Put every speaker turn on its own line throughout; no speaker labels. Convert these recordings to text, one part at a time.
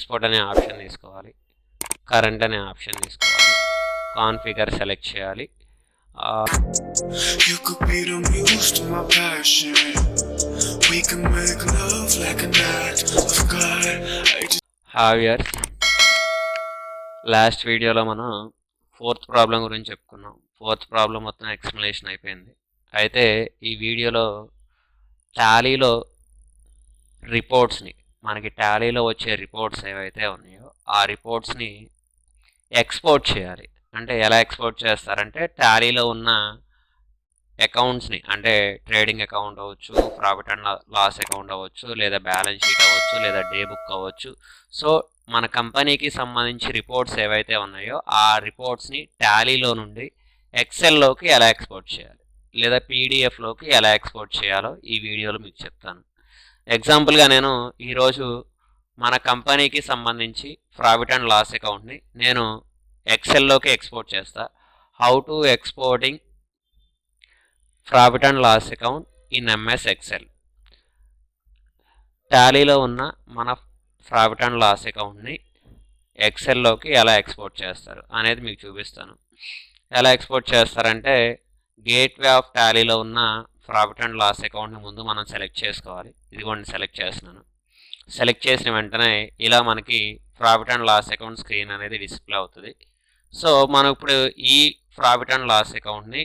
Export అనే option తీసుకోవాలి, current అనే ఆప్షన్ తీసుకోవాలి, కాన్ఫిగర్ సెలెక్ట్ చేయాలి. You could be the muse to my passion. We can make love like an act of God. హావియర్స్, last వీడియోలో మనం ఫోర్త్ ప్రాబ్లం గురించి చెప్పుకున్నాం. ఫోర్త్ ప్రాబ్లం మొత్తం ఎక్స్ప్లెనేషన్ అయిపోయింది. అయితే ఈ వీడియోలో టాలీలో రిపోర్ట్స్ని, మనకి టాలీలో వచ్చే రిపోర్ట్స్ ఏవైతే ఉన్నాయో ఆ రిపోర్ట్స్ని ఎక్స్పోర్ట్ చేయాలి. అంటే ఎలా ఎక్స్పోర్ట్ చేస్తారంటే టాలీలో ఉన్న అకౌంట్స్ని, అంటే ట్రేడింగ్ అకౌంట్ అవ్వచ్చు, ప్రాఫిట్ అండ్ లాస్ అకౌంట్ అవ్వచ్చు, లేదా బ్యాలెన్స్ షీట్ అవ్వచ్చు, లేదా డే బుక్ అవ్వచ్చు. సో మన కంపెనీకి సంబంధించి రిపోర్ట్స్ ఏవైతే ఉన్నాయో ఆ రిపోర్ట్స్ని టాలీలో నుండి ఎక్సెల్లోకి ఎలా ఎక్స్పోర్ట్ చేయాలి, లేదా పీడిఎఫ్లోకి ఎలా ఎక్స్పోర్ట్ చేయాలో ఈ వీడియోలో మీకు చెప్తాను. ఎగ్జాంపుల్గా నేను ఈరోజు మన కంపెనీకి సంబంధించి ప్రాఫిట్ అండ్ లాస్ అకౌంట్ని నేను ఎక్సెల్లోకి ఎక్స్పోర్ట్ చేస్తా. How to exporting profit and loss account in MS excel. టాలీలో ఉన్న మన ప్రాఫిట్ అండ్ లాస్ అకౌంట్ని ఎక్సెల్లోకి ఎలా ఎక్స్పోర్ట్ చేస్తారు అనేది మీకు చూపిస్తాను. ఎలా ఎక్స్పోర్ట్ చేస్తారంటే గేట్వే ఆఫ్ టాలీలో ఉన్న ప్రాఫిట్ అండ్ లాస్ అకౌంట్ని ముందు మనం సెలెక్ట్ చేసుకోవాలి. ఇదిగోండి సెలెక్ట్ చేస్తున్నాను. సెలెక్ట్ చేసిన వెంటనే ఇలా మనకి profit and loss account screen అనేది డిస్ప్లే అవుతుంది. సో మనం ఇప్పుడు ఈ ప్రాఫిట్ అండ్ లాస్ అకౌంట్ని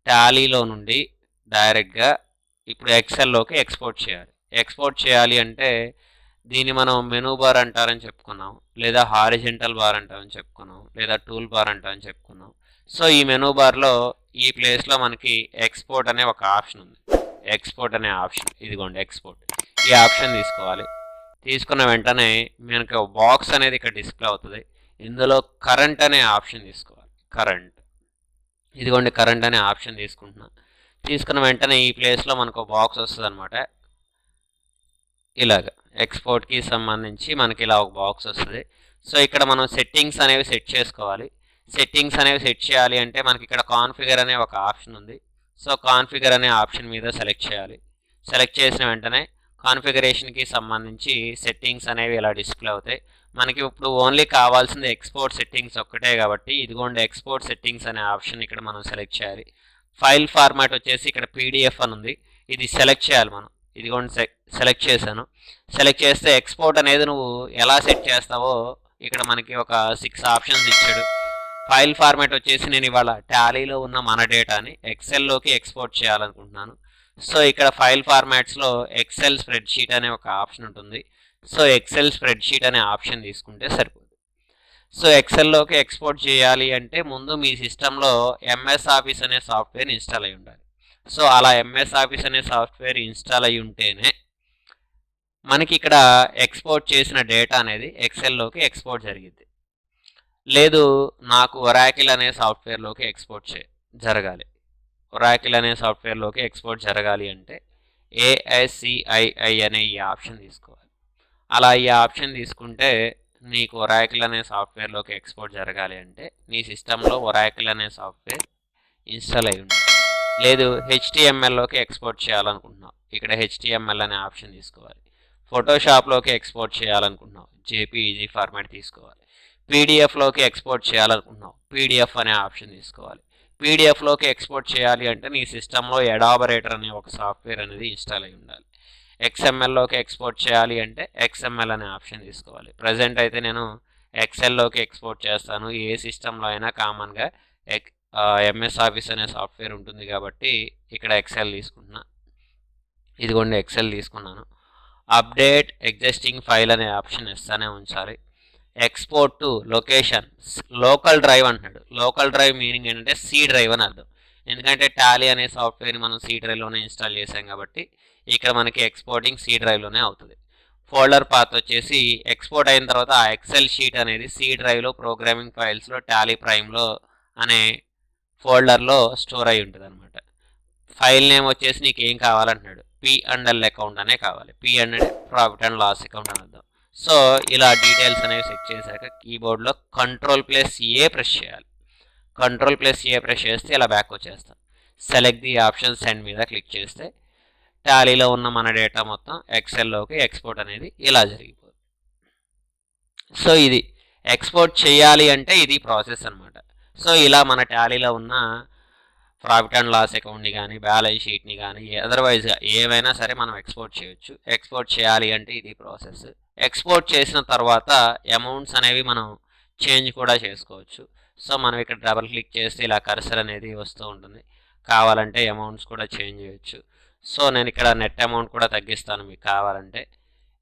టాలీలో నుండి డైరెక్ట్గా ఇప్పుడు ఎక్సెల్లోకి ఎక్స్పోర్ట్ చేయాలి. ఎక్స్పోర్ట్ చేయాలి అంటే దీన్ని మనం మెనూ బార్ అంటారని చెప్పుకున్నాం, లేదా హారిజెంటల్ బార్ అంటారని చెప్పుకున్నాం, లేదా టూల్ బార్ అంటారని చెప్పుకున్నాం. సో ఈ మెనూ బార్లో ఈ ప్లేస్లో మనకి ఎక్స్పోర్ట్ అనే ఒక ఆప్షన్ ఉంది. ఎక్స్పోర్ట్ అనే ఆప్షన్, ఇదిగోండి ఎక్స్పోర్ట్. ఈ ఆప్షన్ తీసుకోవాలి. తీసుకున్న వెంటనే మనకి ఒక బాక్స్ అనేది ఇక్కడ డిస్ప్లే అవుతుంది. ఇందులో కరెంట్ అనే ఆప్షన్ తీసుకోవాలి. కరెంట్, ఇదిగోండి కరెంట్ అనే ఆప్షన్ తీసుకుంటున్నా. తీసుకున్న వెంటనే ఈ ప్లేస్లో మనకు బాక్స్ వస్తుంది అనమాట. ఇలాగ ఎక్స్పోర్ట్కి సంబంధించి మనకి ఇలా ఒక బాక్స్ వస్తుంది. సో ఇక్కడ మనం సెట్టింగ్స్ అనేవి సెట్ చేసుకోవాలి. సెట్టింగ్స్ అనేవి సెట్ చేయాలి అంటే మనకి ఇక్కడ కాన్ఫిగర్ అనే ఒక ఆప్షన్ ఉంది. సో కాన్ఫిగర్ అనే ఆప్షన్ మీద సెలెక్ట్ చేయాలి. సెలెక్ట్ చేసిన వెంటనే కాన్ఫిగరేషన్కి సంబంధించి సెట్టింగ్స్ అనేవి ఇలా డిస్ప్లే అవుతాయి. మనకి ఇప్పుడు ఓన్లీ కావాల్సింది ఎక్స్పోర్ట్ సెట్టింగ్స్ ఒక్కటే కాబట్టి ఇదిగోండి ఎక్స్పోర్ట్ సెట్టింగ్స్ అనే ఆప్షన్ ఇక్కడ మనం సెలెక్ట్ చేయాలి. ఫైల్ ఫార్మాట్ వచ్చేసి ఇక్కడ పీడిఎఫ్ అని ఉంది, ఇది సెలెక్ట్ చేయాలి మనం. ఇదిగోండి సెలెక్ట్ చేశాను. సెలెక్ట్ చేస్తే ఎక్స్పోర్ట్ అనేది నువ్వు ఎలా సెట్ చేస్తావో ఇక్కడ మనకి ఒక 6 ఆప్షన్స్ ఇచ్చాడు. ఫైల్ ఫార్మాట్ వచ్చేసి నేను ఇవాళ టాలీలో ఉన్న మన డేటాని ఎక్సెల్లోకి ఎక్స్పోర్ట్ చేయాలనుకుంటున్నాను. సో ఇక్కడ ఫైల్ ఫార్మాట్స్లో ఎక్సెల్ స్ప్రెడ్షీట్ అనే ఒక ఆప్షన్ ఉంటుంది. సో ఎక్సెల్ స్ప్రెడ్షీట్ అనే ఆప్షన్ తీసుకుంటే సరిపోతుంది. సో ఎక్సెల్లోకి ఎక్స్పోర్ట్ చేయాలి అంటే ముందు మీ సిస్టంలో ఎంఎస్ ఆఫీస్ అనే సాఫ్ట్వేర్ ఇన్స్టాల్ అయి ఉండాలి. సో అలా ఎంఎస్ ఆఫీస్ అనే సాఫ్ట్వేర్ ఇన్స్టాల్ అయి ఉంటేనే మనకి ఇక్కడ ఎక్స్పోర్ట్ చేసిన డేటా అనేది ఎక్సెల్లోకి ఎక్స్పోర్ట్ జరిగింది. లేదు నాకు ఒరాకిల్ అనే సాఫ్ట్వేర్లోకి ఎక్స్పోర్ట్ జరగాలి. ఒరాకిల్ అనే సాఫ్ట్వేర్లోకి ఎక్స్పోర్ట్ జరగాలి అంటే ఏఎస్సిఐఐ అనే ఈ ఆప్షన్ తీసుకోవాలి. అలా ఈ ఆప్షన్ తీసుకుంటే నీకు ఒరాకిల్ అనే సాఫ్ట్వేర్లోకి ఎక్స్పోర్ట్ జరగాలి అంటే నీ సిస్టంలో ఒరాకిల్ అనే సాఫ్ట్వేర్ ఇన్స్టాల్ అయి ఉంటుంది. లేదు హెచ్టిఎంఎల్లోకి ఎక్స్పోర్ట్ చేయాలనుకుంటున్నావు, ఇక్కడ హెచ్టిఎంఎల్ అనే ఆప్షన్ తీసుకోవాలి. ఫోటోషాప్లోకి ఎక్స్పోర్ట్ చేయాలనుకుంటున్నావు, జేపీఈజీ ఫార్మాట్ తీసుకోవాలి. పీడిఎఫ్లోకి ఎక్స్పోర్ట్ చేయాలనుకుంటున్నావు, పీడిఎఫ్ అనే ఆప్షన్ తీసుకోవాలి. పీడిఎఫ్లోకి ఎక్స్పోర్ట్ చేయాలి అంటే నీ సిస్టంలో ఎడాబరేటర్ అనే ఒక సాఫ్ట్వేర్ అనేది ఇన్స్టాల్ అయి ఉండాలి. ఎక్స్ఎంఎల్లోకి ఎక్స్పోర్ట్ చేయాలి అంటే ఎక్స్ఎంఎల్ అనే ఆప్షన్ తీసుకోవాలి. ప్రజెంట్ అయితే నేను ఎక్సెల్లోకి ఎక్స్పోర్ట్ చేస్తాను. ఏ సిస్టంలో అయినా కామన్గా ఎంఎస్ ఆఫీస్ అనే సాఫ్ట్వేర్ ఉంటుంది కాబట్టి ఇక్కడ ఎక్సెల్ తీసుకుంటున్నా. ఇదిగోండి ఎక్సెల్ తీసుకున్నాను. అప్డేట్ ఎగ్జిస్టింగ్ ఫైల్ అనే ఆప్షన్ ఇస్తానే ఉంచాలి. Export to location, local drive అంటున్నాడు. లోకల్ డ్రైవ్ మీనింగ్ ఏంటంటే సి డ్రైవ్ అని అర్థం. ఎందుకంటే టాలీ అనే సాఫ్ట్వేర్ని మనం సి డ్రైవ్లోనే ఇన్స్టాల్ చేసాం కాబట్టి ఇక్కడ మనకి ఎక్స్పోర్టింగ్ సి డ్రైవ్లోనే అవుతుంది. ఫోల్డర్ పాత్ వచ్చేసి ఎక్స్పోర్ట్ అయిన తర్వాత ఆ ఎక్సెల్ షీట్ అనేది సి డ్రైవ్లో ప్రోగ్రామింగ్ ఫైల్స్లో టాలీ ప్రైమ్లో అనే ఫోల్డర్లో స్టోర్ అయి ఉంటుంది అనమాట. ఫైల్ నేమ్ వచ్చేసి నీకు ఏం కావాలంటున్నాడు, P&L అకౌంట్ అనే కావాలి. P&L profit and loss account అని అర్థం. సో ఇలా డీటెయిల్స్ అనేవి సెట్ చేశాక కీబోర్డ్లో Ctrl+A ప్రెస్ చేయాలి. Ctrl+A ప్రెస్ చేస్తే ఇలా బ్యాక్ వచ్చేస్తాం. సెలెక్ట్ ది ఆప్షన్ సెండ్ మీద క్లిక్ చేస్తే టాలీలో ఉన్న మన డేటా మొత్తం ఎక్సెల్లోకి ఎక్స్పోర్ట్ అనేది ఇలా జరిగిపోతుంది. సో ఇది ఎక్స్పోర్ట్ చేయాలి అంటే ఇది ప్రాసెస్ అనమాట. సో ఇలా మన టాలీలో ఉన్న ప్రాఫిట్ అండ్ లాస్ అకౌంట్ని కానీ బ్యాలెన్స్ షీట్ని కానీ అదర్వైజ్గా ఏవైనా సరే మనం ఎక్స్పోర్ట్ చేయొచ్చు. ఎక్స్పోర్ట్ చేయాలి అంటే ఇది ప్రాసెస్. ఎక్స్పోర్ట్ చేసిన తర్వాత అమౌంట్స్ అనేవి మనం చేంజ్ కూడా చేసుకోవచ్చు. సో మనం ఇక్కడ డబుల్ క్లిక్ చేస్తే ఇలా కర్సర్ అనేది వస్తూ ఉంటుంది. కావాలంటే అమౌంట్స్ కూడా చేంజ్ చేయొచ్చు. సో నేను ఇక్కడ నెట్ అమౌంట్ కూడా తగ్గిస్తాను మీకు కావాలంటే.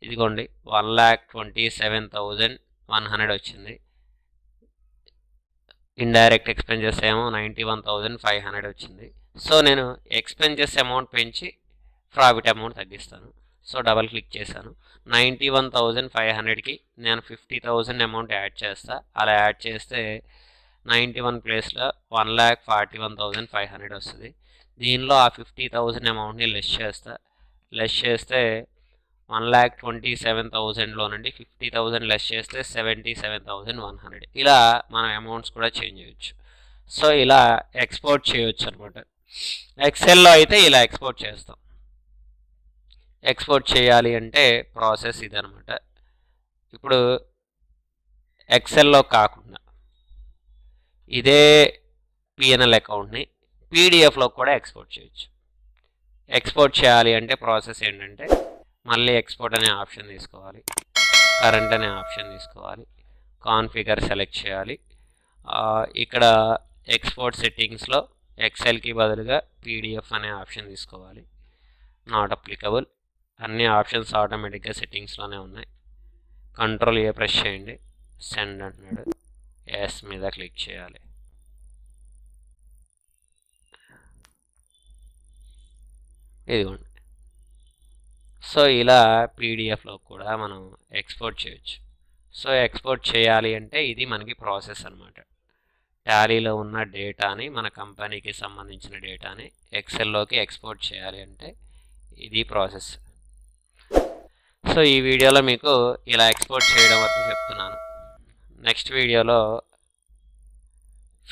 ఇదిగోండి 1,27,100 వచ్చింది. ఇండైరెక్ట్ ఎక్స్పెన్సెస్ ఏమో 91,500 వచ్చింది. సో నేను ఎక్స్పెన్సెస్ అమౌంట్ పెంచి ప్రాఫిట్ అమౌంట్ తగ్గిస్తాను. సో డబల్ క్లిక్ చేశాను. 91,500కి నేను 50,000 అమౌంట్ యాడ్ చేస్తా. అలా యాడ్ చేస్తే 91 ప్లేస్లో 1,41,500 వస్తుంది. దీనిలో ఆ 50,000 అమౌంట్ని లెస్ చేస్తా. లెస్ చేస్తే 1,27,000లో నుండి 50,000 లెస్ చేస్తే 77,100. ఇలా మనం అమౌంట్స్ కూడా చేంజ్ చేయొచ్చు. సో ఇలా ఎక్స్పోర్ట్ చేయొచ్చు అనమాట. ఎక్సెల్లో అయితే ఇలా ఎక్స్పోర్ట్ చేస్తాం. ఎక్స్పోర్ట్ చేయాలి అంటే ప్రాసెస్ ఇదనమాట. ఇప్పుడు ఎక్సెల్లో కాకుండా ఇదే పిఎన్ఎల్ అకౌంట్ని పీడిఎఫ్లో కూడా ఎక్స్పోర్ట్ చేయొచ్చు. ఎక్స్పోర్ట్ చేయాలి అంటే ప్రాసెస్ ఏంటంటే మళ్ళీ ఎక్స్పోర్ట్ అనే ఆప్షన్ తీసుకోవాలి, కరెంట్ అనే ఆప్షన్ తీసుకోవాలి, కాన్ఫిగర్ సెలెక్ట్ చేయాలి. ఇక్కడ ఎక్స్పోర్ట్ సెట్టింగ్స్లో ఎక్సెల్కి బదులుగా పీడిఎఫ్ అనే ఆప్షన్ తీసుకోవాలి. Not applicable. అన్ని ఆప్షన్స్ ఆటోమేటిక్గా సెట్టింగ్స్లోనే ఉన్నాయి. కంట్రోల్ ఏ ప్రెస్ చేయండి, సెండ్ అంటున్నాడు. ఎస్ మీద క్లిక్ చేయాలి. ఇదిగోండి. సో ఇలా పీడిఎఫ్లో కూడా మనం ఎక్స్పోర్ట్ చేయొచ్చు. సో ఎక్స్పోర్ట్ చేయాలి అంటే ఇది మనకి ప్రాసెస్ అనమాట. టాలీలో ఉన్న డేటాని మన కంపెనీకి సంబంధించిన డేటాని ఎక్సెల్లోకి ఎక్స్పోర్ట్ చేయాలి అంటే ఇది ప్రాసెస్. సో ఈ వీడియోలో మీకు ఇలా ఎక్స్పోర్ట్ చేయడం వరకు చెప్తున్నాను. నెక్స్ట్ వీడియోలో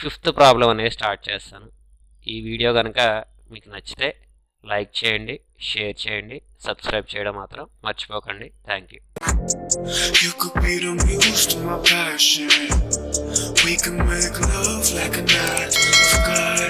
5th ప్రాబ్లం అనేది స్టార్ట్ చేస్తాను. ఈ వీడియో కనుక మీకు నచ్చితే లైక్ చేయండి, షేర్ చేయండి, సబ్స్క్రైబ్ చేయడం మాత్రం మర్చిపోకండి. Thank you. You could be the muse to my passion. We can make love like a night of God.